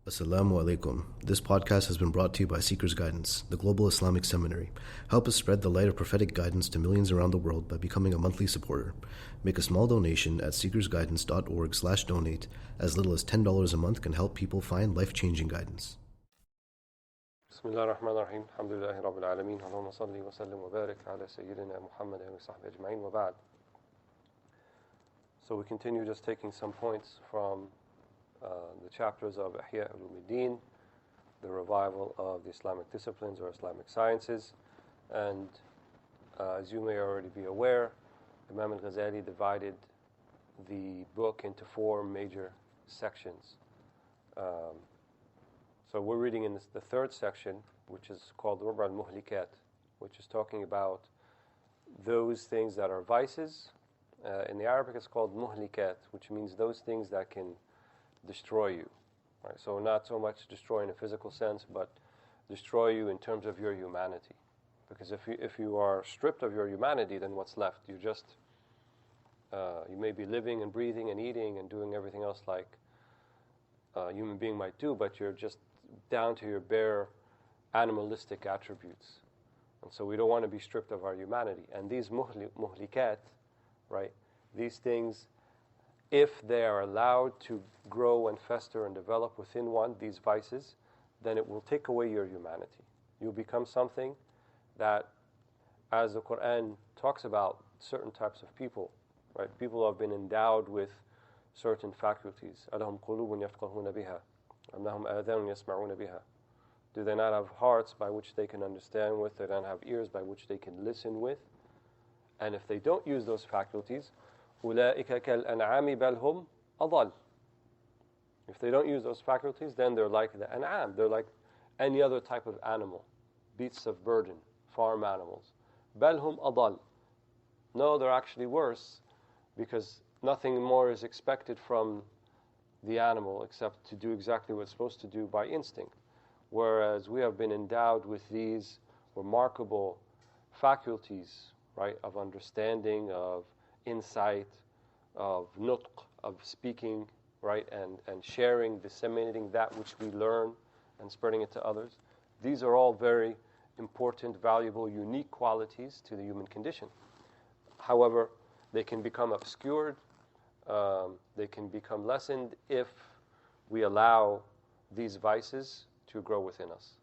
Assalamu alaikum. This podcast has been brought to you by Seeker's Guidance, the Global Islamic Seminary. Help us spread the light of prophetic guidance to millions around the world by becoming a monthly supporter. Make a small donation at seekersguidance.org/donate. As little as $10 a month can help people find life-changing guidance. Bismillah ar-Rahman ar-Rahim. Alhamdulillahi Rabbil Alameen. Allahumma salli wa sallim wa barik ala Sayyidina Muhammad wa sahbihi ajma'in wa ba'd. So we continue just taking some points from the chapters of Ihya deen, the revival of the Islamic disciplines or Islamic sciences. And as you may already be aware, Imam Ghazali divided the book into four major sections. So we're reading in the third section, which is called Ruba al-Muhlikat, which is talking about those things that are vices. In the Arabic it's called muhlikat, which means those things that can destroy you. Right? So not so much destroy in a physical sense, but destroy you in terms of your humanity. Because if you are stripped of your humanity, then what's left? You just, you may be living and breathing and eating and doing everything else like a human being might do, but you're just down to your bare animalistic attributes. And so we don't want to be stripped of our humanity. And these muhlikat, right, these things, if they are allowed to grow and fester and develop within one, these vices, then it will take away your humanity. You'll become something that, as the Quran talks about certain types of people, right? People who have been endowed with certain faculties. أَلَهُمْ قُلُوبٌ يَفْقَهُونَ بِهَا أَمْ لَهُمْ آذَانٌ يَسْمَعُونَ بِهَا. Do they not have hearts by which they can understand with? Do they not have ears by which they can listen with? And if they don't use those faculties, أُولَٰئِكَ كَالْأَنْعَامِ بَلْ هُمْ أَضَلُّ. If they don't use those faculties, then they're like the an'am. They're like any other type of animal, beasts of burden, farm animals. بَلْ هُمْ أَضَلُّ. No, they're actually worse, because nothing more is expected from the animal except to do exactly what it's supposed to do by instinct. Whereas we have been endowed with these remarkable faculties, right, of understanding, of insight, of nutq, of speaking, right, and sharing, disseminating that which we learn and spreading it to others. These are all very important, valuable, unique qualities to the human condition. However, they can become obscured, they can become lessened if we allow these vices to grow within us.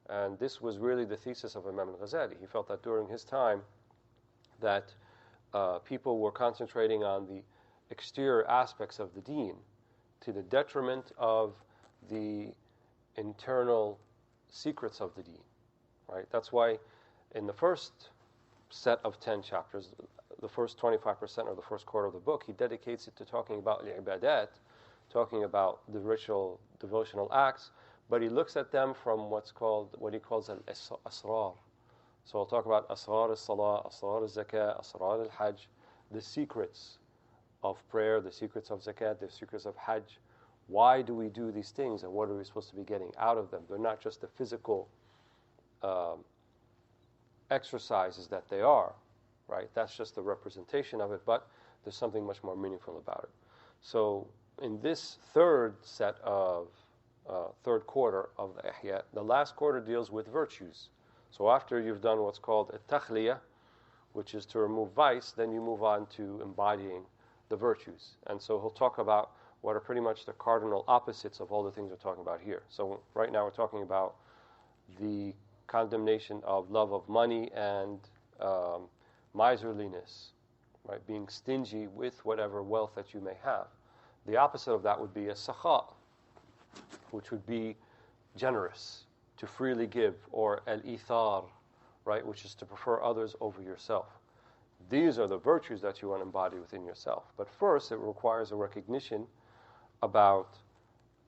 And this was really the thesis of Imam Ghazali. He felt that during his time that people were concentrating on the exterior aspects of the deen to the detriment of the internal secrets of the deen. Right? That's why in the first set of 10 chapters, the first 25% or the first quarter of the book, he dedicates it to talking about al-ibadat, talking about the ritual devotional acts, but he looks at them from what he calls al-asrar. So I'll talk about asrar al-salah, asrar al-zakah, asrar al-hajj, the secrets of prayer, the secrets of zakat, the secrets of hajj. Why do we do these things, and what are we supposed to be getting out of them? They're not just the physical exercises that they are, right? That's just the representation of it, but there's something much more meaningful about it. So in this third quarter of the Ihya, the last quarter deals with virtues. So after you've done what's called a takhliya, which is to remove vice, then you move on to embodying the virtues. And so he'll talk about what are pretty much the cardinal opposites of all the things we're talking about here. So right now we're talking about the condemnation of love of money and miserliness, right? Being stingy with whatever wealth that you may have. The opposite of that would be a sakha, which would be generous, to freely give, or al-ithar, right, which is to prefer others over yourself. These are the virtues that you want to embody within yourself. But first, it requires a recognition about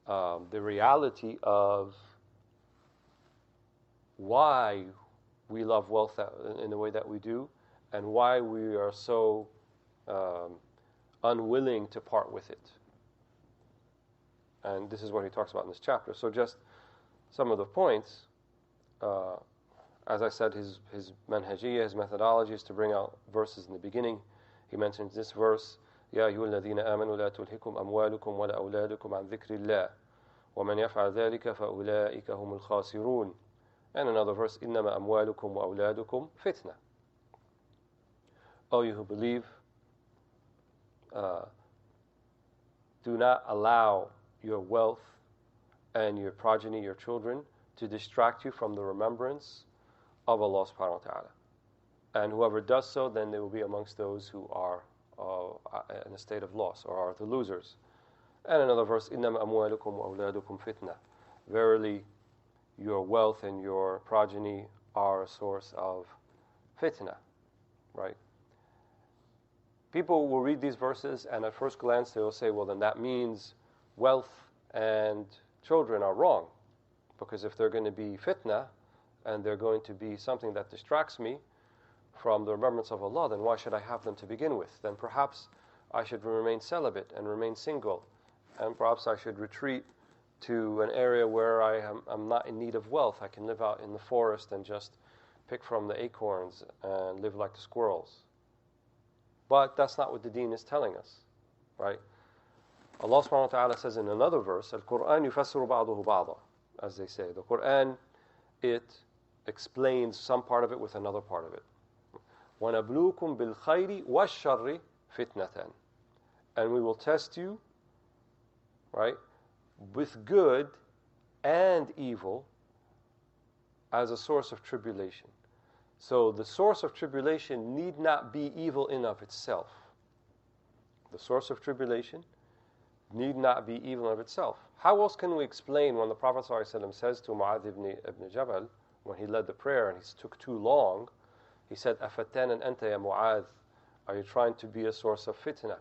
the reality of why we love wealth in the way that we do, and why we are so unwilling to part with it. And this is what he talks about in this chapter. So just some of the points, as I said, his manhajiyya, his methodology is to bring out verses in the beginning. He mentions this verse, يَا أَيُّهَا الَّذِينَ آمَنُوا لَا تُلْهِكُمْ أَمْوَالُكُمْ وَلَا أَوْلَادُكُمْ عَنْ ذِكْرِ اللَّهِ وَمَنْ يَفْعَلْ ذَلِكَ فَأُولَٰئِكَ هُمُ الْخَاسِرُونَ. And another verse, إِنَّمَا أَمْوَالُكُمْ وَأَوْلَادُكُمْ فِتْنَةٌ. O you who believe, do not allow your wealth and your progeny, your children, to distract you from the remembrance of Allah subhanahu wa ta'ala. And whoever does so, then they will be amongst those who are in a state of loss, or are the losers. And another verse, إِنَّمَا أَمْوَالُكُمْ وَأَوْلَادُكُمْ فِتْنَةٌ. Verily, your wealth and your progeny are a source of fitna, right? People will read these verses, and at first glance they will say, well, then that means wealth and children are wrong. Because if they're going to be fitna, and they're going to be something that distracts me from the remembrance of Allah, then why should I have them to begin with? Then perhaps I should remain celibate and remain single, and perhaps I should retreat to an area where I'm not in need of wealth. I can live out in the forest and just pick from the acorns and live like the squirrels. But that's not what the deen is telling us, right? Allah subhanahu wa ta'ala says in another verse, Al-Qur'an yufassiru ba'dahu ba'da, as they say. The Qur'an, it explains some part of it with another part of it. وَنَبْلُوكُمْ بِالْخَيْرِ وَالشَّرِّ فِتْنَةً. And we will test you, right, with good and evil as a source of tribulation. So the source of tribulation need not be evil in of itself. The source of tribulation need not be evil in of itself. How else can we explain when the Prophet ﷺ says to Mu'adh ibn Jabal, when he led the prayer and he took too long, he said, أَفَتَّانًا أَنْتَ يَا مُعَاذ. Are you trying to be a source of fitna?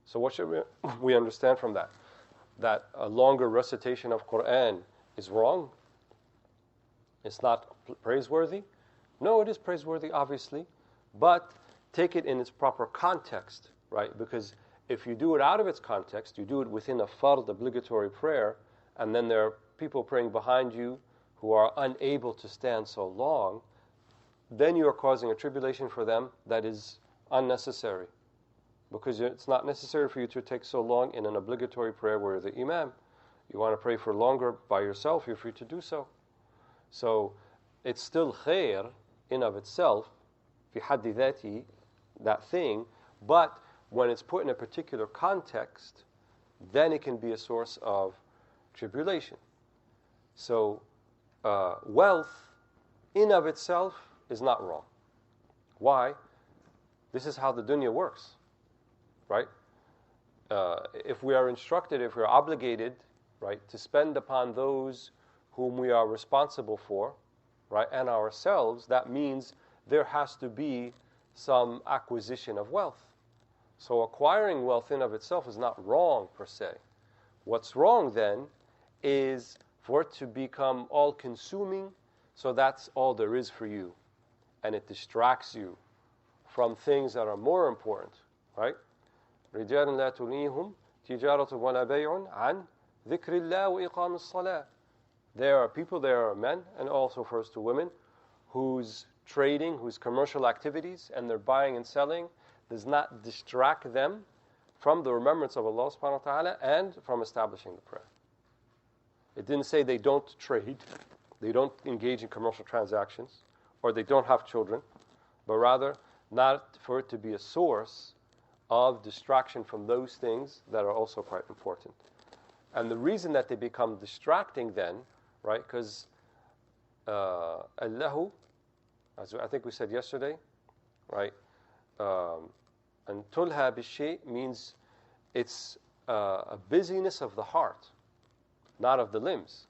So what should we understand from that? That a longer recitation of Qur'an is wrong? It's not praiseworthy? No, it is praiseworthy, obviously, but take it in its proper context, right? Because if you do it out of its context, you do it within a fard, obligatory prayer, and then there are people praying behind you who are unable to stand so long, then you are causing a tribulation for them that is unnecessary. Because it's not necessary for you to take so long in an obligatory prayer where you're the imam. You want to pray for longer by yourself, you're free to do so. So it's still khair in of itself, fi haddi dhati, that thing, but when it's put in a particular context, then it can be a source of tribulation. So wealth in of itself is not wrong. Why? This is how the dunya works, right? If we are instructed, if we are obligated, right, to spend upon those whom we are responsible for, right, and ourselves, that means there has to be some acquisition of wealth. So acquiring wealth in of itself is not wrong per se. What's wrong then is for it to become all-consuming, so that's all there is for you, and it distracts you from things that are more important, right? رِجَالٌ لَا تُلْهِيهِمْ تِجَارَةٌ وَلَا بَيْعٌ عَنْ ذِكْرِ اللَّهِ وَإِقَامِ الصَّلَاةِ. There are people, there are men, and also refers to women, whose trading, whose commercial activities, and their buying and selling does not distract them from the remembrance of Allah subhanahu wa ta'ala and from establishing the prayer. It didn't say they don't trade, they don't engage in commercial transactions, or they don't have children, but rather not for it to be a source of distraction from those things that are also quite important. And the reason that they become distracting then, right, because Allahu, as I think we said yesterday, right, and tulha bishay means it's a busyness of the heart, not of the limbs.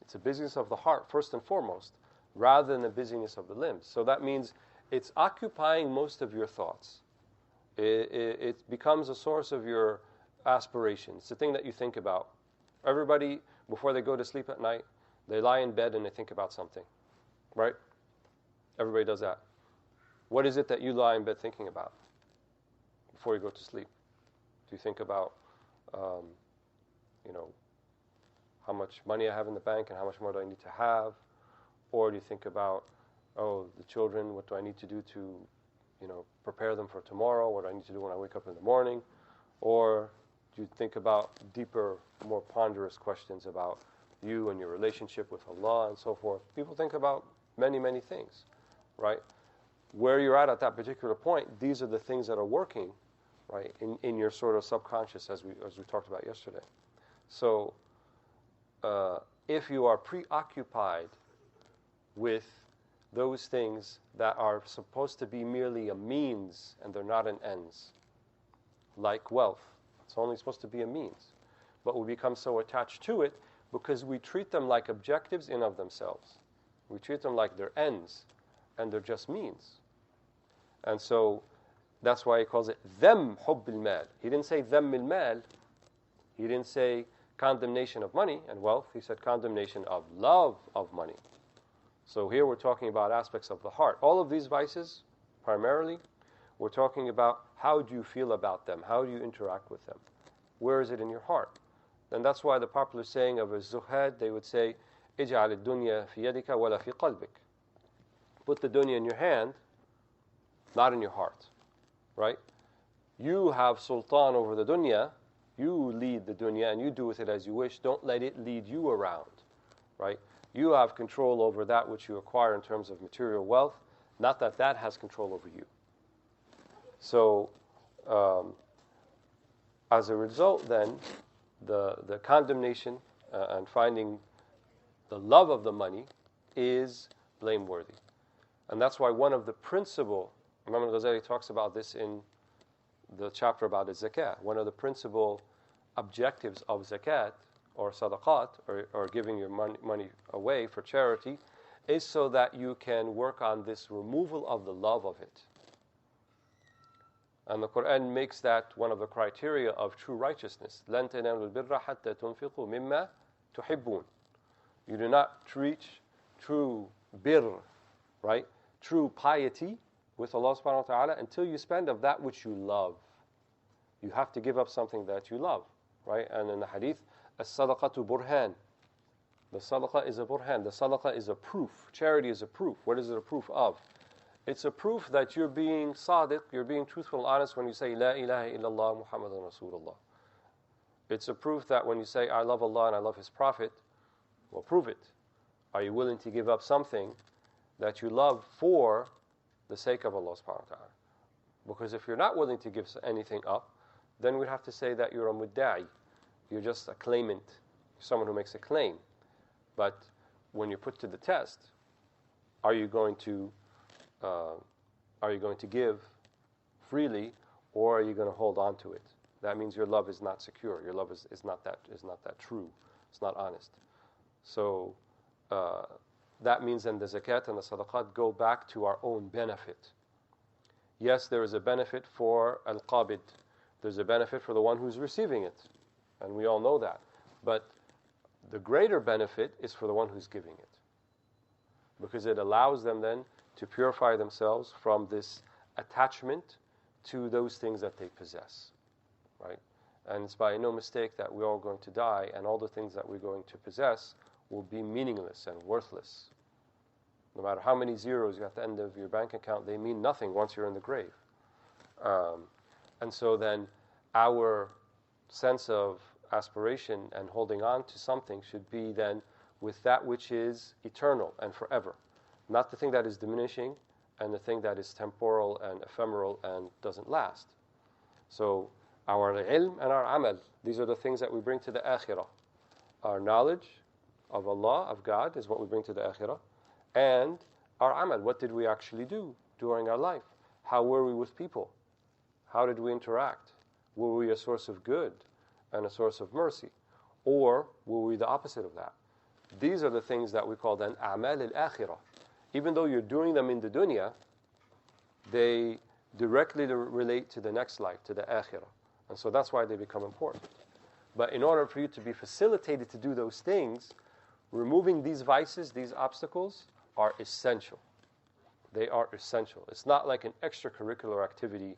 It's a busyness of the heart, first and foremost, rather than the busyness of the limbs. So that means it's occupying most of your thoughts. It becomes a source of your aspirations. It's the thing that you think about. Everybody, before they go to sleep at night, they lie in bed and they think about something, right? Everybody does that. What is it that you lie in bed thinking about before you go to sleep? Do you think about, how much money I have in the bank and how much more do I need to have? Or do you think about, the children, what do I need to do to, prepare them for tomorrow? What do I need to do when I wake up in the morning? Or you think about deeper, more ponderous questions about you and your relationship with Allah and so forth. People think about many, many things, right? Where you're at that particular point, these are the things that are working, right, in your sort of subconscious, as we talked about yesterday. So, if you are preoccupied with those things that are supposed to be merely a means and they're not an ends, like wealth, it's only supposed to be a means, but we become so attached to it because we treat them like objectives in of themselves. We treat them like they're ends, and they're just means. And so that's why he calls it them hubb al-mal. He didn't say them al-mal. He didn't say condemnation of money and wealth. He said condemnation of love of money. So here we're talking about aspects of the heart. All of these vices, primarily, we're talking about how do you feel about them? How do you interact with them? Where is it in your heart? And that's why the popular saying of a zuhad, they would say, اجعل الدنيا في يدك ولا في قلبك. Put the dunya in your hand, not in your heart, right? You have sultan over the dunya, you lead the dunya and you do with it as you wish. Don't let it lead you around, right? You have control over that which you acquire in terms of material wealth, not that that has control over you. So, as a result then, the condemnation and finding the love of the money is blameworthy. And that's why one of the principal, Imam Ghazali talks about this in the chapter about the zakat, one of the principal objectives of zakat or sadaqat, or giving your money away for charity, is so that you can work on this removal of the love of it. And the Quran makes that one of the criteria of true righteousness. لَن تَنَالُوا الْبِرَّ حَتَّى تُنْفِقُوا مِمَّا تُحِبُّونَ. You do not reach true birr, right? True piety with Allah subhanahu wa ta'ala until you spend of that which you love. You have to give up something that you love, right? And in the hadith, as-sadaqatu burhan. The sadaqah is a burhan. The sadaqah is a proof. Charity is a proof. What is it a proof of? It's a proof that you're being sadiq, you're being truthful and honest when you say, La ilaha illallah Muhammadun Rasulullah. It's a proof that when you say, I love Allah and I love His Prophet, well, prove it. Are you willing to give up something that you love for the sake of Allah subhanahu wa ta'ala? Because if you're not willing to give anything up, then we'd have to say that you're a mudda'i. You're just a claimant, someone who makes a claim. But when you're put to the test, are you going to give freely, or are you going to hold on to it? That means your love is not secure. Your love is not that true. It's not honest. So that means then the zakat and the sadaqat go back to our own benefit. Yes, there is a benefit for al-qabid. There's a benefit for the one who's receiving it. And we all know that. But the greater benefit is for the one who's giving it. Because it allows them then to purify themselves from this attachment to those things that they possess, right? And it's by no mistake that we're all going to die, and all the things that we're going to possess will be meaningless and worthless. No matter how many zeros you have at the end of your bank account, they mean nothing once you're in the grave. And so then our sense of aspiration and holding on to something should be then with that which is eternal and forever. Not the thing that is diminishing and the thing that is temporal and ephemeral and doesn't last. So our ilm and our amal, these are the things that we bring to the akhirah. Our knowledge of Allah, of God, is what we bring to the akhirah. And our amal, what did we actually do during our life? How were we with people? How did we interact? Were we a source of good and a source of mercy? Or were we the opposite of that? These are the things that we call then amal al-akhirah. Even though you're doing them in the dunya, they directly relate to the next life, to the akhirah. And so that's why they become important. But in order for you to be facilitated to do those things, removing these vices, these obstacles, are essential. They are essential. It's not like an extracurricular activity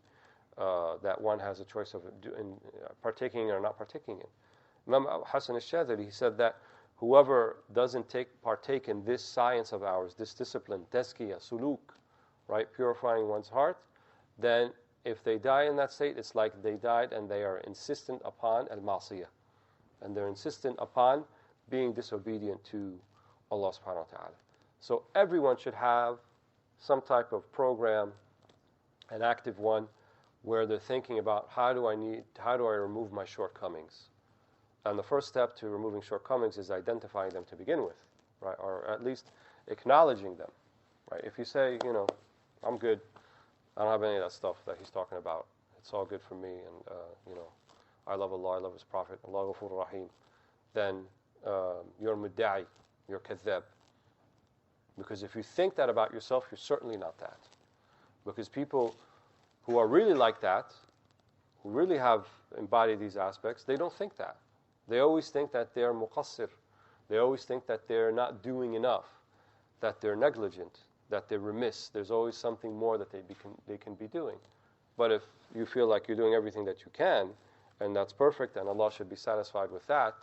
that one has a choice of partaking or not partaking in. Imam Hassan al-Shadhili, he said that whoever doesn't partake in this science of ours, this discipline, tazkiyah, suluk, right, purifying one's heart, then if they die in that state, it's like they died and they are insistent upon al-ma'siyah. And they're insistent upon being disobedient to Allah subhanahu wa ta'ala. So everyone should have some type of program, an active one, where they're thinking about how do I remove my shortcomings? And the first step to removing shortcomings is identifying them to begin with, right? Or at least acknowledging them, right? If you say, I'm good, I don't have any of that stuff that he's talking about. It's all good for me, and I love Allah, I love His Prophet, Allah Ghafur Rahim. Then you're mudda'i, you're kadhab. Because if you think that about yourself, you're certainly not that. Because people who are really like that, who really have embodied these aspects, they don't think that. They always think that they're muqassir. They always think that they're not doing enough, that they're negligent, that they're remiss. There's always something more that they can be doing. But if you feel like you're doing everything that you can, and that's perfect, and Allah should be satisfied with that,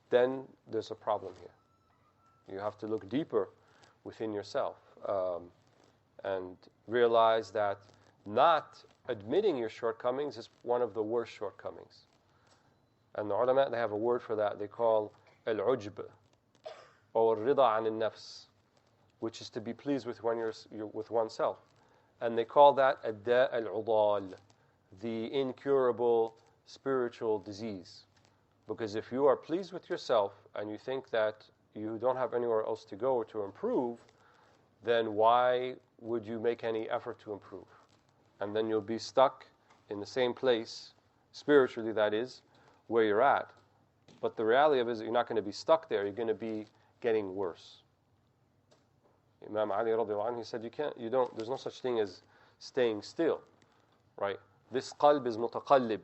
then there's a problem here. You have to look deeper within yourself and realize that not admitting your shortcomings is one of the worst shortcomings. And the ulama, they have a word for that. They call al-ujb, or rida an al-nafs, which is to be pleased with with oneself. And they call that ad-da' al-udal, the incurable spiritual disease. Because if you are pleased with yourself and you think that you don't have anywhere else to go or to improve, then why would you make any effort to improve? And then you'll be stuck in the same place, spiritually that is, where you're at. But the reality of it is that you're not going to be stuck there, you're going to be getting worse. Imam Ali radiallahu anhu, he said, there's no such thing as staying still, right? This qalb is mutaqallib.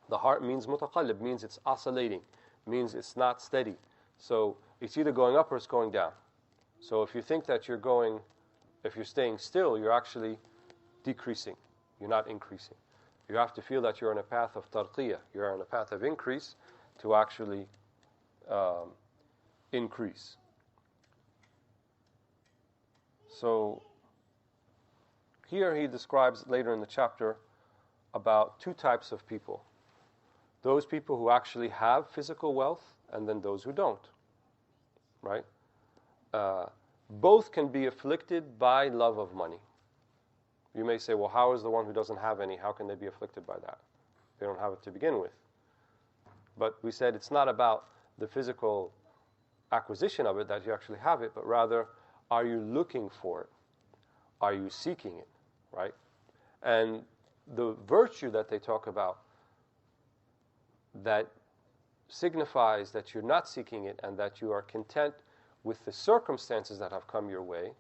The heart means mutaqallib, means it's oscillating, means it's not steady. So it's either going up or it's going down. So if you think that if you're staying still, you're actually decreasing. You're not increasing. You have to feel that you're on a path of tarqiyah. You're on a path of increase to actually increase. So here he describes later in the chapter about two types of people. Those people who actually have physical wealth and then those who don't. Right? Both can be afflicted by love of money. You may say, well, how is the one who doesn't have any, how can they be afflicted by that? They don't have it to begin with. But we said it's not about the physical acquisition of it, that you actually have it, but rather, are you looking for it? Are you seeking it? Right? And the virtue that they talk about that signifies that you're not seeking it and that you are content with the circumstances that have come your way,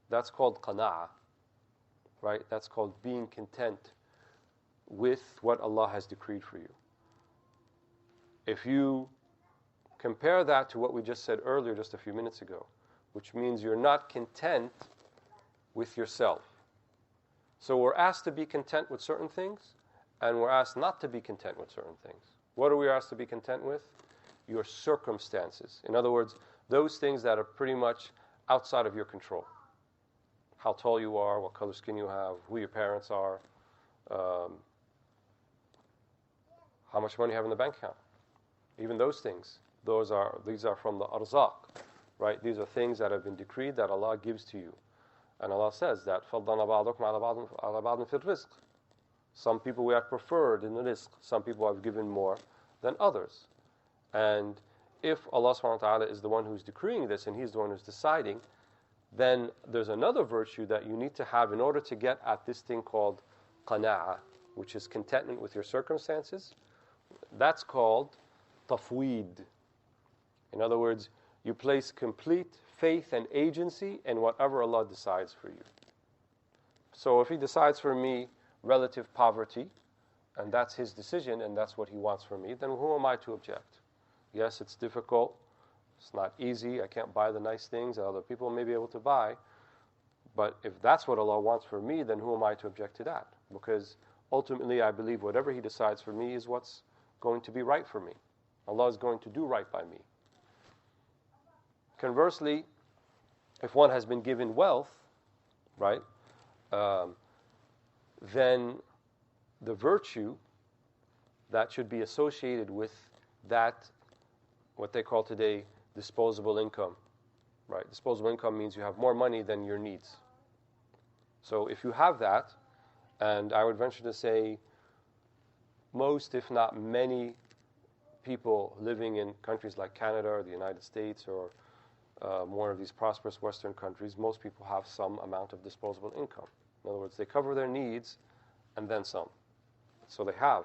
that's called qana'ah, right? That's called being content with what Allah has decreed for you. If you compare that to what we just said earlier, just a few minutes ago, which means you're not content with yourself. So we're asked to be content with certain things, and we're asked not to be content with certain things. What are we asked to be content with? Your circumstances. In other words, those things that are pretty much outside of your control. How tall you are, what color skin you have, who your parents are, how much money you have in the bank account. Even those things, these are from the arzaq, right? These are things that have been decreed that Allah gives to you. And Allah says that فَضَّلْنَا بَعْضُكُمْ عَلَى بَعْضٍ فِي الرِّزْقِ. Some people we have preferred in the rizq. Some people have given more than others. And if Allah subhanahu wa ta'ala is the one who's decreeing this and He's the one who's deciding, then there's another virtue that you need to have in order to get at this thing called qana'ah, which is contentment with your circumstances. That's called tafweed. In other words, you place complete faith and agency in whatever Allah decides for you. So if He decides for me relative poverty, and that's His decision, and that's what He wants for me, then who am I to object? Yes, it's difficult, it's not easy, I can't buy the nice things that other people may be able to buy, but if that's what Allah wants for me, then who am I to object to that? Because ultimately I believe whatever He decides for me is what's going to be right for me. Allah is going to do right by me. Conversely, if one has been given wealth, right, then the virtue that should be associated with that, what they call today disposable income, right? Disposable income means you have more money than your needs. So if you have that, and I would venture to say most, if not many, people living in countries like Canada or the United States or more of these prosperous Western countries, most people have some amount of disposable income. In other words, they cover their needs and then some. So they have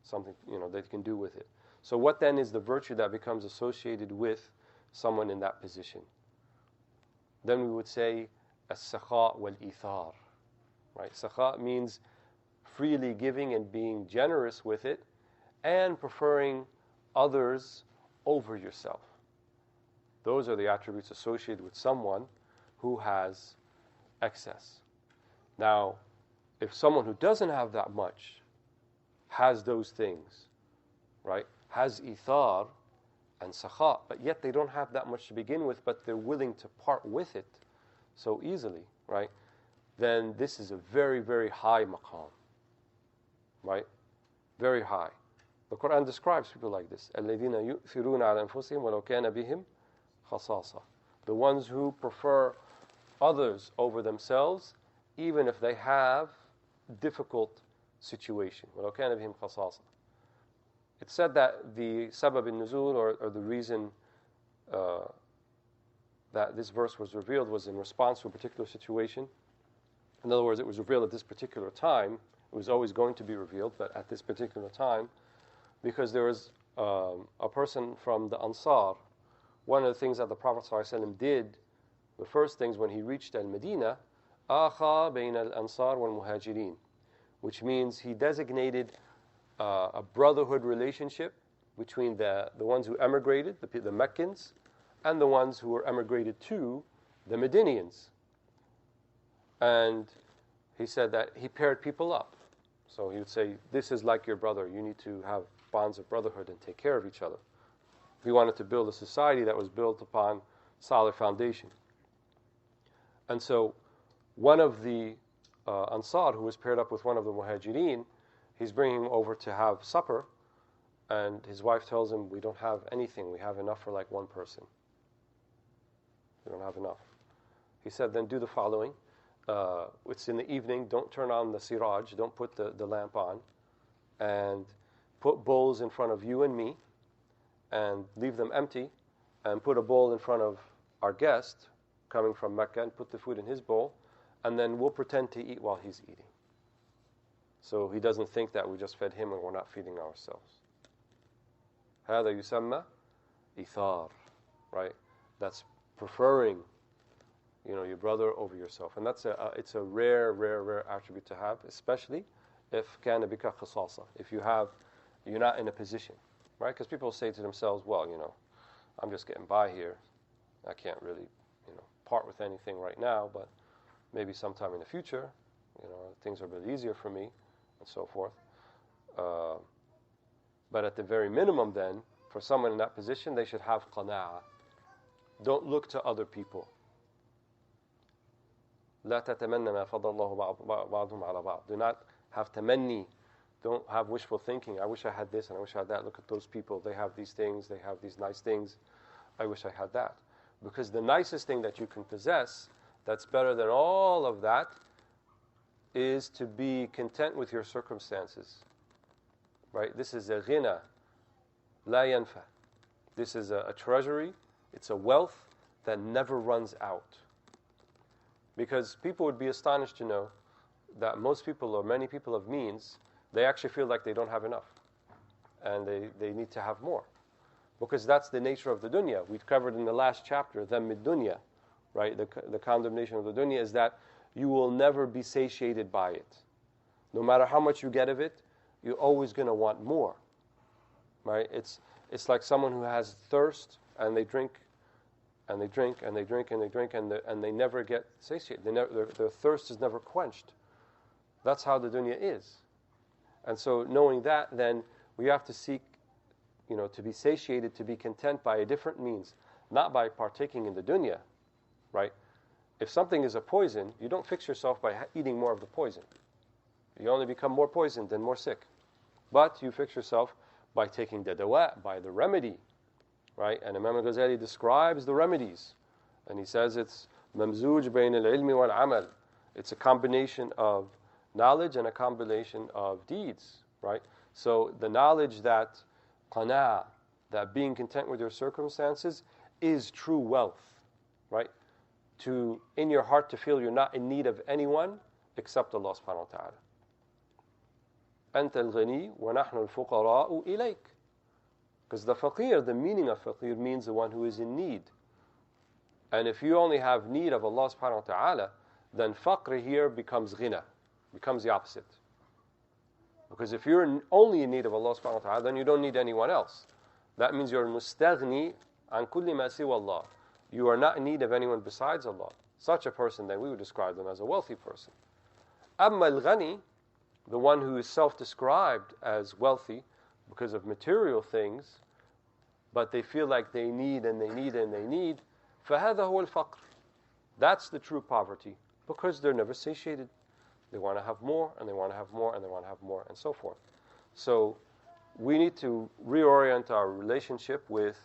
something, they can do with it. So what then is the virtue that becomes associated with someone in that position? Then we would say as-sakha wal-ithar. Right? Sakha means freely giving and being generous with it and preferring others over yourself. Those are the attributes associated with someone who has excess. Now, if someone who doesn't have that much has those things, right, has ithar and sakha, but yet they don't have that much to begin with, but they're willing to part with it so easily, right, then this is a very, very high maqam, right, very high. The Quran describes people like this. الَّذِينَ يُؤْثِرُونَ عَلَى أَنفُسِهِمْ وَلَوْ كَانَ بِهِمْ خَصَاصَةٌ. The ones who prefer others over themselves, even if they have difficult situation. وَلَوْ كَانَ بِهِمْ خَصَاصَةٌ. It's said that the sabab al-nuzul, or the reason that this verse was revealed, was in response to a particular situation. In other words, it was revealed at this particular time. It was always going to be revealed, but at this particular time, because there was a person from the Ansar. One of the things that the Prophet ﷺ did, the first things when he reached Al-Medina, آخى بين الأنصار والمهاجرين, which means he designated a brotherhood relationship between the ones who emigrated, the Meccans, and the ones who were emigrated to the Medinians. And he said that he paired people up. So he would say, this is like your brother. You need to have bonds of brotherhood and take care of each other. He wanted to build a society that was built upon solid foundation. And so one of the Ansar, who was paired up with one of the Muhajirin, he's bringing him over to have supper, and his wife tells him, we don't have anything. We have enough for like one person. We don't have enough. He said, then do the following. It's in the evening. Don't turn on the siraj. Don't put the lamp on. And put bowls in front of you and me, and leave them empty, and put a bowl in front of our guest coming from Mecca, and put the food in his bowl, and then we'll pretend to eat while he's eating. So he doesn't think that we just fed him and we're not feeding ourselves. هذا يسمى إثار, right? That's preferring, your brother over yourself, and that's it's a rare attribute to have, especially if كان بك خصاصة, if you're not in a position, right? Because people say to themselves, well, I'm just getting by here. I can't really, part with anything right now, but maybe sometime in the future, things are a bit easier for me, and so forth. But at the very minimum then, for someone in that position, they should have qana'ah. Don't look to other people. لا تتمنى ما فضل الله بعضهم على بعض. Do not have tamanni. Don't have wishful thinking. I wish I had this and I wish I had that. Look at those people. They have these things. They have these nice things. I wish I had that. Because the nicest thing that you can possess, that's better than all of that, is to be content with your circumstances. Right? This is a ghina, la yanfa. This is a treasury. It's a wealth that never runs out. Because people would be astonished to know that most people, or many people of means, they actually feel like they don't have enough. And they need to have more. Because that's the nature of the dunya. We covered in the last chapter, dhamm ad-dunya, right? The condemnation of the dunya is that you will never be satiated by it. No matter how much you get of it, you're always going to want more. Right? It's like someone who has thirst, and they drink, and they drink, and they drink, and they drink, and they never get satiated. Their thirst is never quenched. That's how the dunya is. And so knowing that, then we have to seek, to be satiated, to be content by a different means, not by partaking in the dunya, right? If something is a poison, you don't fix yourself by eating more of the poison. You only become more poisoned and more sick. But you fix yourself by taking the dawa, by the remedy, right? And Imam Ghazali describes the remedies, and he says it's mamzuj bayn al-ilmi wal-amal. It's a combination of knowledge and a combination of deeds, right? So the knowledge that qana, that being content with your circumstances, is true wealth, right? To, in your heart, to feel you're not in need of anyone except Allah subhanahu wa ta'ala. أنت الغني ونحن الفقراء إليك. Because the faqir, the meaning of faqir means the one who is in need. And if you only have need of Allah subhanahu wa ta'ala, then faqr here becomes ghina, becomes the opposite. Because if you're only in need of Allah subhanahu wa ta'ala, then you don't need anyone else. That means you're mustaghni an kulli ma siwa Allah. You are not in need of anyone besides Allah. Such a person, then we would describe them as a wealthy person. Amma al-ghani, the one who is self-described as wealthy because of material things, but they feel like they need and they need and they need, فَهَذَا هُوَ الْفَقْرِ. That's the true poverty, because they're never satiated. They want to have more, and they want to have more, and they want to have more, and so forth. So we need to reorient our relationship with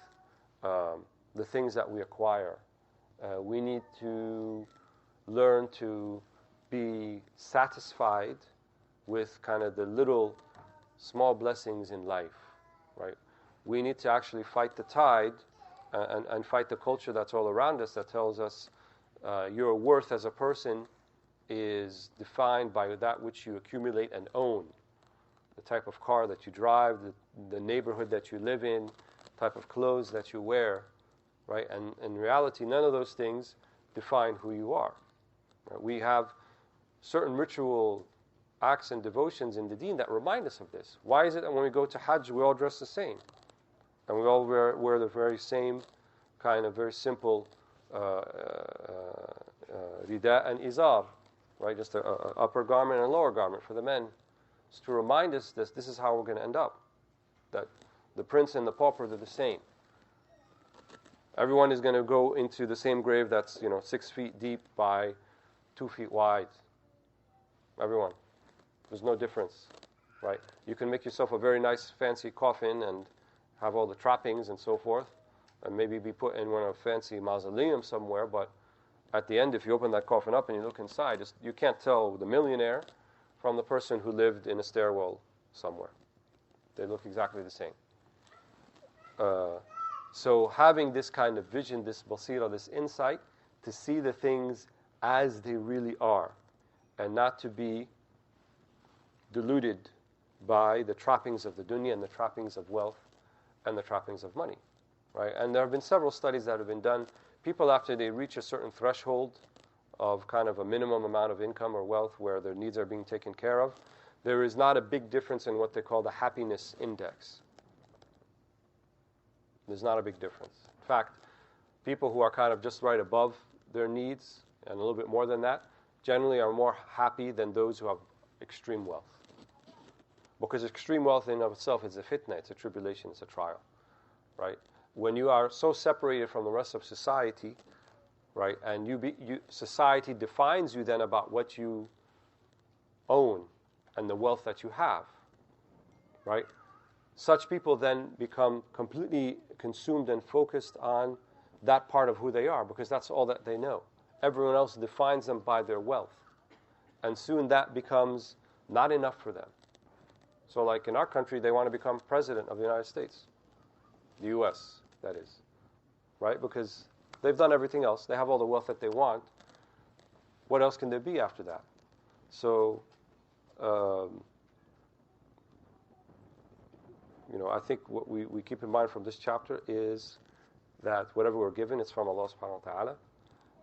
the things that we acquire. We need to learn to be satisfied with kind of the little small blessings in life, right? We need to actually fight the tide and fight the culture that's all around us that tells us your worth as a person is defined by that which you accumulate and own. The type of car that you drive, the neighborhood that you live in, type of clothes that you wear, right? And in reality, none of those things define who you are. Right? We have certain ritual acts and devotions in the deen that remind us of this. Why is it that when we go to Hajj, we all dress the same? And we all wear the very same kind of very simple rida and izar, right? Just an upper garment and a lower garment for the men. It's to remind us this is how we're going to end up. That the prince and the pauper, they're the same. Everyone is going to go into the same grave that's 6 feet deep by 2 feet wide. Everyone. There's no difference, right? You can make yourself a very nice fancy coffin and have all the trappings and so forth, and maybe be put in one of a fancy mausoleum somewhere, but at the end, if you open that coffin up and you look inside, you can't tell the millionaire from the person who lived in a stairwell somewhere. They look exactly the same. So having this kind of vision, this basira, this insight, to see the things as they really are, and not to be deluded by the trappings of the dunya and the trappings of wealth and the trappings of money, right? And there have been several studies that have been done. People, after they reach a certain threshold of kind of a minimum amount of income or wealth where their needs are being taken care of, there is not a big difference in what they call the happiness index. There's not a big difference. In fact, people who are kind of just right above their needs and a little bit more than that generally are more happy than those who have extreme wealth. Because extreme wealth in and of itself is a fitna, it's a tribulation, it's a trial, right? When you are so separated from the rest of society, right, and society defines you then about what you own and the wealth that you have, right? Such people then become completely consumed and focused on that part of who they are because that's all that they know. Everyone else defines them by their wealth. And soon that becomes not enough for them. So like in our country, they want to become president of the United States. The U.S., that is. Right? Because they've done everything else. They have all the wealth that they want. What else can there be after that? So, I think what we keep in mind from this chapter is that whatever we're given, it's from Allah subhanahu wa ta'ala.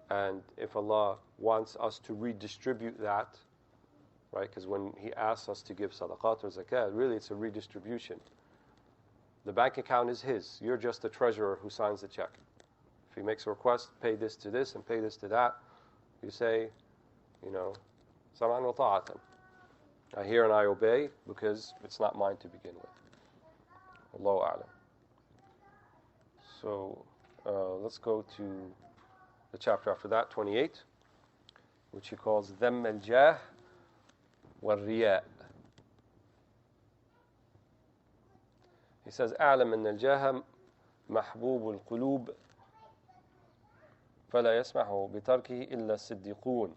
And if Allah wants us to redistribute that, right? Because when He asks us to give sadaqat or zakat, really it's a redistribution. The bank account is His. You're just the treasurer who signs the check. If He makes a request, pay this to this and pay this to that, you say, Saman wa ta'atan. I hear and I obey because it's not mine to begin with. Allahu a'lam. So let's go to the chapter after that, 28, which he calls Dhamm al-Jah والرياء. He says أعلم أن الجاه محبوب القلوب فلا يسمح بتركه إلا الصديقون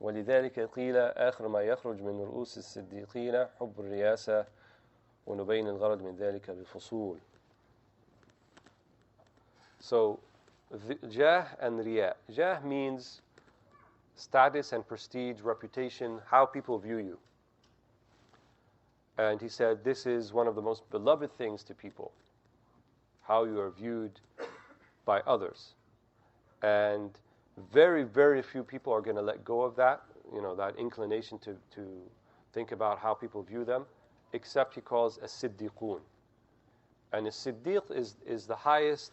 ولذلك قيل آخر ما يخرج من رؤوس الصديقين حب الرياسة ونبين الغرض من ذلك بالفصول. So, jah and riya. Jah means status and prestige, reputation, how people view you. And he said this is one of the most beloved things to people, how you are viewed by others. And very, very few people are going to let go of that, that inclination to think about how people view them, except he calls a siddiqun. And a siddiq is the highest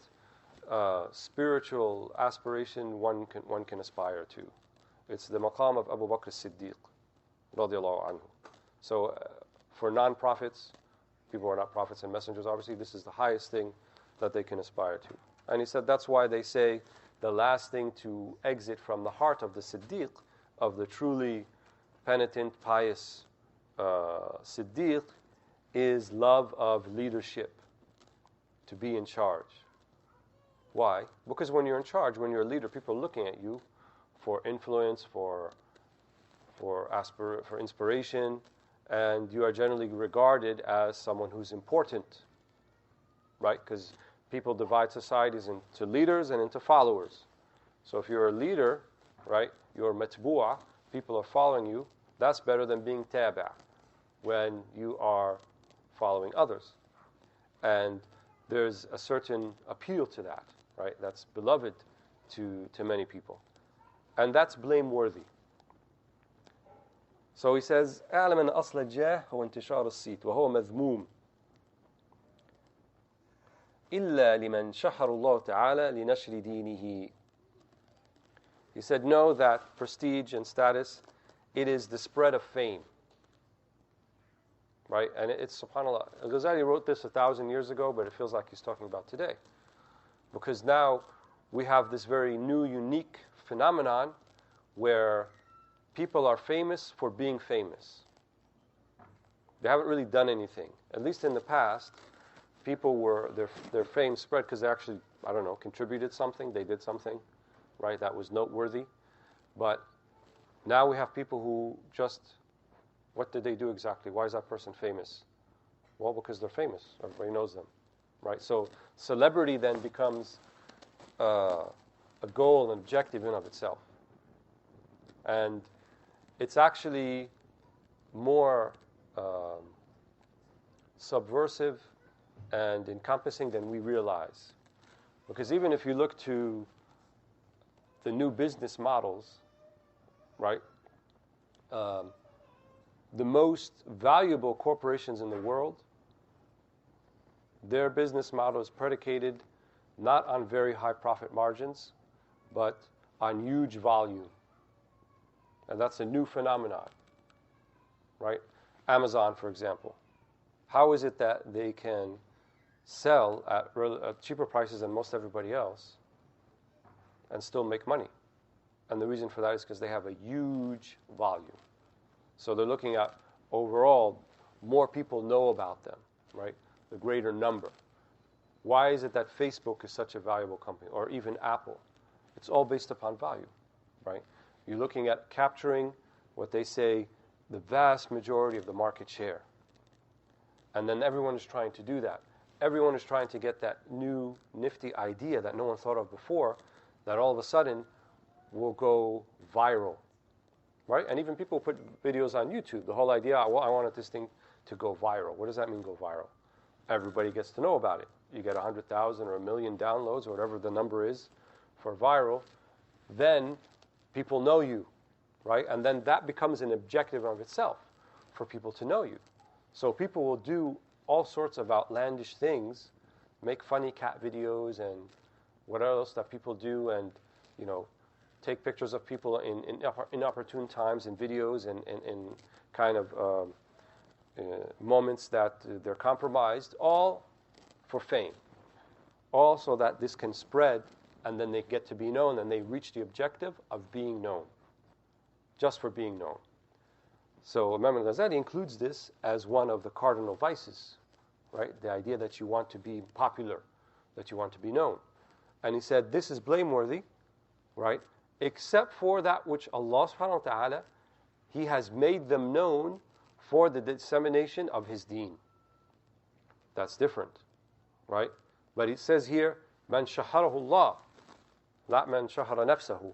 spiritual aspiration one can aspire to. It's the maqam of Abu Bakr as-Siddiq, radiallahu anhu. So for non-prophets, people who are not prophets and messengers, obviously this is the highest thing that they can aspire to. And he said that's why they say the last thing to exit from the heart of the Siddiq, of the truly penitent, pious Siddiq, is love of leadership, to be in charge. Why? Because when you're in charge, when you're a leader, people are looking at you for influence, for inspiration, and you are generally regarded as someone who's important, right? Because people divide societies into leaders and into followers. So if you're a leader, right, you're matbu'a, people are following you, that's better than being tabi', when you are following others. And there's a certain appeal to that, right? That's beloved to many people. And that's blameworthy. So he says, أعلم أن أصل الجاه هو انتشار الصيت وهو مذموم إلا لمن شحر الله تعالى لنشر دينه. He said, know that prestige and status, it is the spread of fame. Right? And it's, subhanAllah, Ghazali wrote this 1,000 years ago, but it feels like he's talking about today. Because now we have this very new, unique phenomenon where people are famous for being famous. They haven't really done anything. At least in the past, people were, their fame spread because they actually, contributed something, they did something, right, that was noteworthy. But now we have people who just, what did they do exactly? Why is that person famous? Well, because they're famous. Everybody knows them, right? So celebrity then becomes a goal, an objective in and of itself. And it's actually more subversive and encompassing than we realize. Because even if you look to the new business models, right, the most valuable corporations in the world, their business model is predicated not on very high profit margins, but on huge volume. And that's a new phenomenon, right? Amazon, for example. How is it that they can sell at cheaper prices than most everybody else and still make money? And the reason for that is because they have a huge volume. So they're looking at overall, more people know about them, right? The greater number. Why is it that Facebook is such a valuable company, or even Apple? It's all based upon value, right? You're looking at capturing what they say the vast majority of the market share. And then everyone is trying to do that. Everyone is trying to get that new nifty idea that no one thought of before, that all of a sudden will go viral, right? And even people put videos on YouTube. The whole idea, well, I wanted this thing to go viral. What does that mean, go viral? Everybody gets to know about it. You get 100,000 or 1 million downloads or whatever the number is for viral, then people know you, right? And then that becomes an objective of itself for people to know you. So people will do all sorts of outlandish things, make funny cat videos and what else that people do, and take pictures of people in inopportune times in videos and kind of moments that they're compromised, all for fame, all so that this can spread and then they get to be known and they reach the objective of being known, just for being known. So Imam Ghazali includes this as one of the cardinal vices, right? The idea that you want to be popular, that you want to be known. And he said, this is blameworthy, right? Except for that which Allah subhanahu wa ta'ala, He has made them known for the dissemination of His deen. That's different, right? But it says here, man shaharahu Allah, not man shahara nafsahu.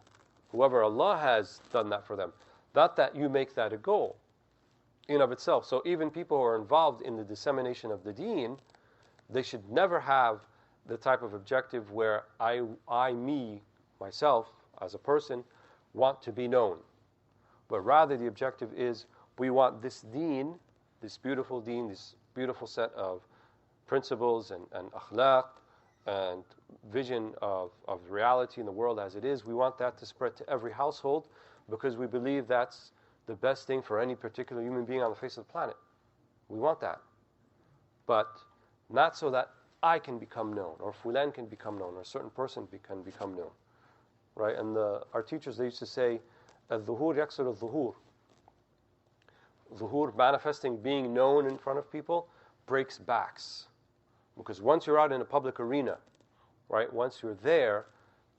Whoever Allah has done that for them. Not that you make that a goal in of itself. So even people who are involved in the dissemination of the deen, they should never have the type of objective where myself, as a person, want to be known. But rather the objective is, we want this deen, this beautiful set of principles and akhlaq and vision of reality in the world as it is, we want that to spread to every household, because we believe that's the best thing for any particular human being on the face of the planet. We want that. But not so that I can become known, or fulan can become known, or a certain person can become known. Right? And our teachers, they used to say, al-dhuhur yaksir al-dhuhur. Dhuhur, manifesting, being known in front of people, breaks backs. Because once you're out in a public arena, right, once you're there,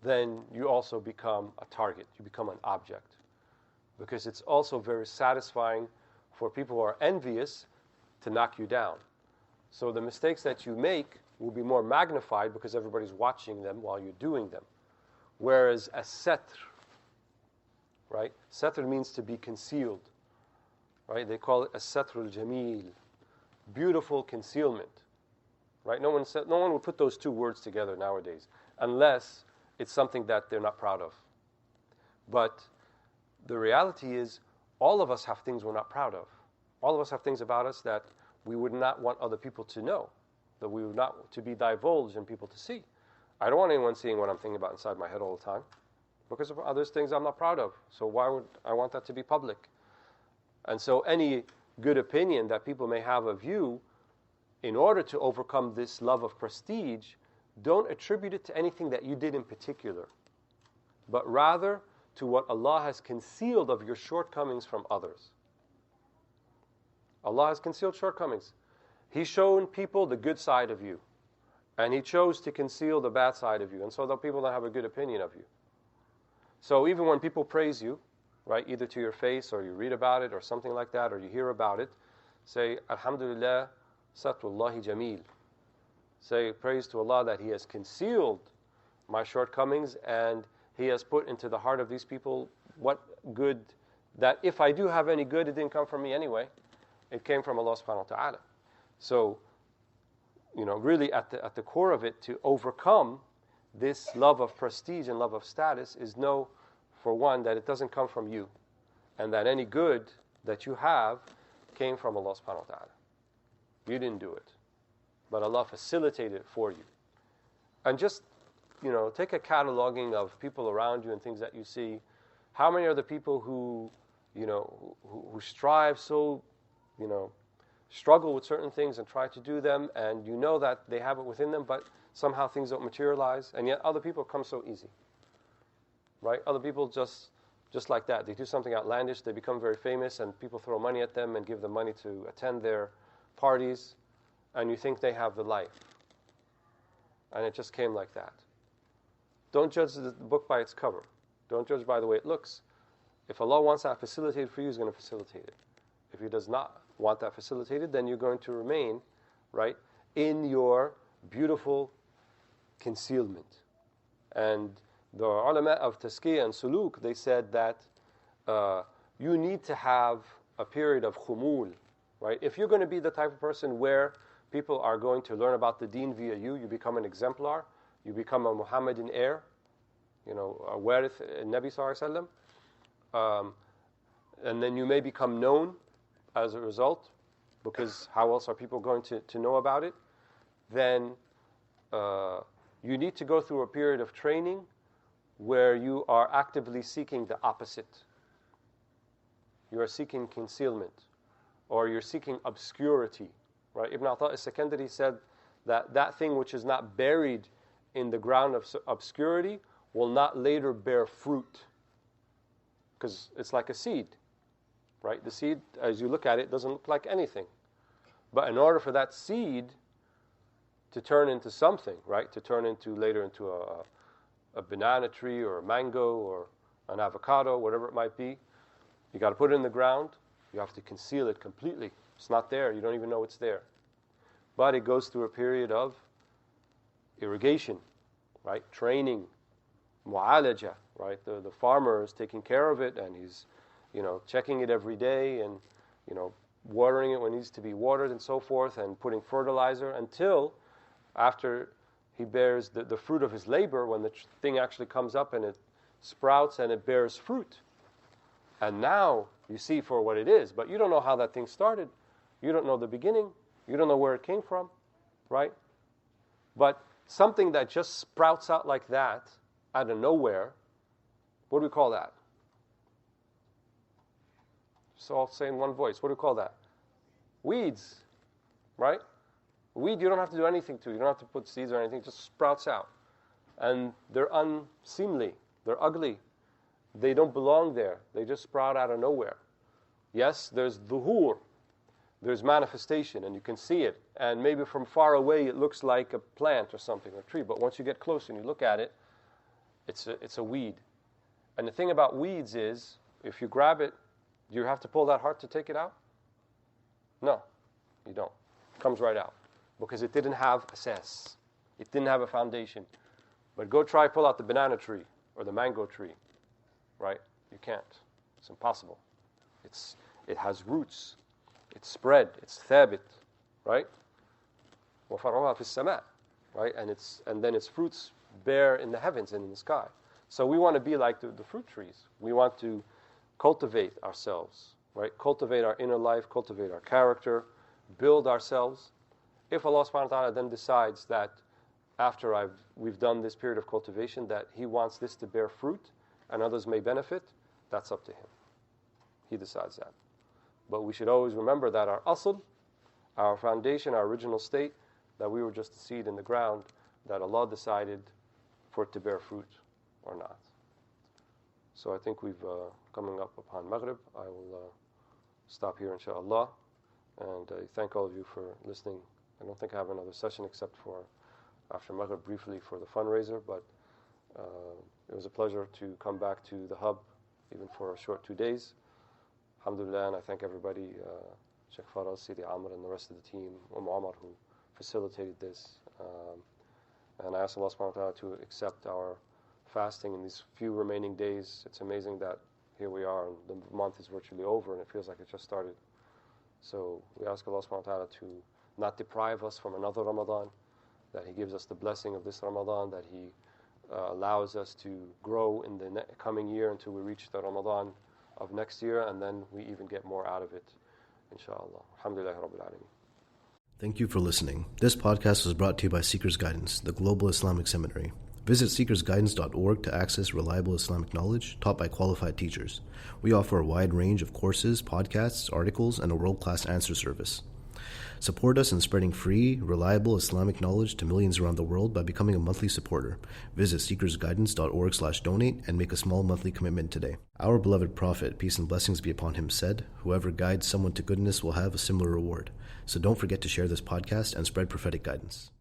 then you also become a target. You become an object. Because it's also very satisfying for people who are envious to knock you down. So the mistakes that you make will be more magnified because everybody's watching them while you're doing them. Whereas a satr, right? Satr means to be concealed, right? They call it a satr al-jameel, beautiful concealment, right? No one would put those two words together nowadays, unless it's something that they're not proud of. But the reality is, all of us have things we're not proud of. All of us have things about us that we would not want other people to know, that we would not to be divulged and people to see. I don't want anyone seeing what I'm thinking about inside my head all the time, because of other things I'm not proud of. So why would I want that to be public? And so any good opinion that people may have of you, in order to overcome this love of prestige, don't attribute it to anything that you did in particular, but rather to what Allah has concealed of your shortcomings from others. Allah has concealed shortcomings. He's shown people the good side of you, and He chose to conceal the bad side of you, and so that people don't have a good opinion of you. So even when people praise you, right, either to your face, or you read about it, or something like that, or you hear about it, say, Alhamdulillah, Satrullahi Jameel. Say, praise to Allah that He has concealed my shortcomings, and He has put into the heart of these people what good, that if I do have any good, it didn't come from me anyway. It came from Allah subhanahu wa ta'ala. So, really at the core of it, to overcome this love of prestige and love of status is know, for one, that it doesn't come from you, and that any good that you have came from Allah subhanahu wa ta'ala. You didn't do it, but Allah facilitated it for you. And just, take a cataloging of people around you and things that you see. How many are the people who strive so, struggle with certain things and try to do them, and you know that they have it within them, but somehow things don't materialize, and yet other people come so easy, right? Other people just like that. They do something outlandish, they become very famous, and people throw money at them and give them money to attend their parties, and you think they have the life. And it just came like that. Don't judge the book by its cover. Don't judge by the way it looks. If Allah wants that facilitated for you, He's going to facilitate it. If He does not want that facilitated, then you're going to remain, right, in your beautiful concealment. And the ulama of tazkiyah and suluk, they said that you need to have a period of khumul, right? If you're going to be the type of person where people are going to learn about the deen via you, you become an exemplar, you become a Muhammadan heir, a warith Nabi Sallallahu Alaihi Wasallam, and then you may become known as a result, because how else are people going to know about it? Then you need to go through a period of training where you are actively seeking the opposite. You are seeking concealment, or you're seeking obscurity. Right? Ibn Ata al-Sakandari said that thing which is not buried in the ground of obscurity will not later bear fruit, because it's like a seed. right? The seed, as you look at it, doesn't look like anything. But in order for that seed to turn into something, right? To turn into later into a banana tree or a mango or an avocado, whatever it might be, you got to put it in the ground. You have to conceal it completely. It's not there. You don't even know it's there. But it goes through a period of irrigation, right? Training, mu'alaja, right? The farmer is taking care of it, and he's, checking it every day, and, watering it when it needs to be watered and so forth, and putting fertilizer until after he bears the fruit of his labor, when the thing actually comes up and it sprouts and it bears fruit. And now you see for what it is, but you don't know how that thing started. You don't know the beginning. You don't know where it came from, right? But something that just sprouts out like that, out of nowhere, what do we call that? So I'll say in one voice, what do we call that? Weeds, right? Weed you don't have to do anything to. You don't have to put seeds or anything. It just sprouts out. And they're unseemly. They're ugly. They don't belong there. They just sprout out of nowhere. Yes, there's dhuhur. There's manifestation, and you can see it. And maybe from far away it looks like a plant or something, or a tree. But once you get close and you look at it, it's a weed. And the thing about weeds is, if you grab it, do you have to pull that hard to take it out? No, you don't. It comes right out. Because it didn't have a cess. It didn't have a foundation. But go try pull out the banana tree or the mango tree. Right? You can't. It's impossible. It has roots. It's spread. It's thabit. Right? وَفَرْعُهَا فِي السَّمَاءِ. Right? And then its fruits bear in the heavens and in the sky. So we want to be like the fruit trees. We want to cultivate ourselves. Right? Cultivate our inner life. Cultivate our character. Build ourselves. If Allah subhanahu wa ta'ala then decides that after we've done this period of cultivation that He wants this to bear fruit and others may benefit, that's up to Him. He decides that. But we should always remember that our asl, our foundation, our original state, that we were just a seed in the ground, that Allah decided for it to bear fruit or not. So I think we've coming up upon Maghrib. I will stop here inshaAllah. And I thank all of you for listening. I don't think I have another session except for after Maghrib briefly for the fundraiser, but it was a pleasure to come back to the hub even for a short 2 days. Alhamdulillah, and I thank everybody, Shaykh Faraz, Sidi Amr, and the rest of the team, Omar, who facilitated this. And I ask Allah subhanahu wa ta'ala to accept our fasting in these few remaining days. It's amazing that here we are, and the month is virtually over, and it feels like it just started. So we ask Allah subhanahu wa ta'ala to not deprive us from another Ramadan, that He gives us the blessing of this Ramadan, that He allows us to grow in the coming year until we reach the Ramadan of next year, and then we even get more out of it, inshallah. Alhamdulillah Rabbil Alameen. Thank you for listening. This podcast was brought to you by Seeker's Guidance, the Global Islamic Seminary. Visit seekersguidance.org to access reliable Islamic knowledge taught by qualified teachers. We offer a wide range of courses, podcasts, articles, and a world-class answer service. Support us in spreading free, reliable Islamic knowledge to millions around the world by becoming a monthly supporter. Visit seekersguidance.org/donate and make a small monthly commitment today. Our beloved Prophet, peace and blessings be upon him, said, "Whoever guides someone to goodness will have a similar reward." So don't forget to share this podcast and spread prophetic guidance.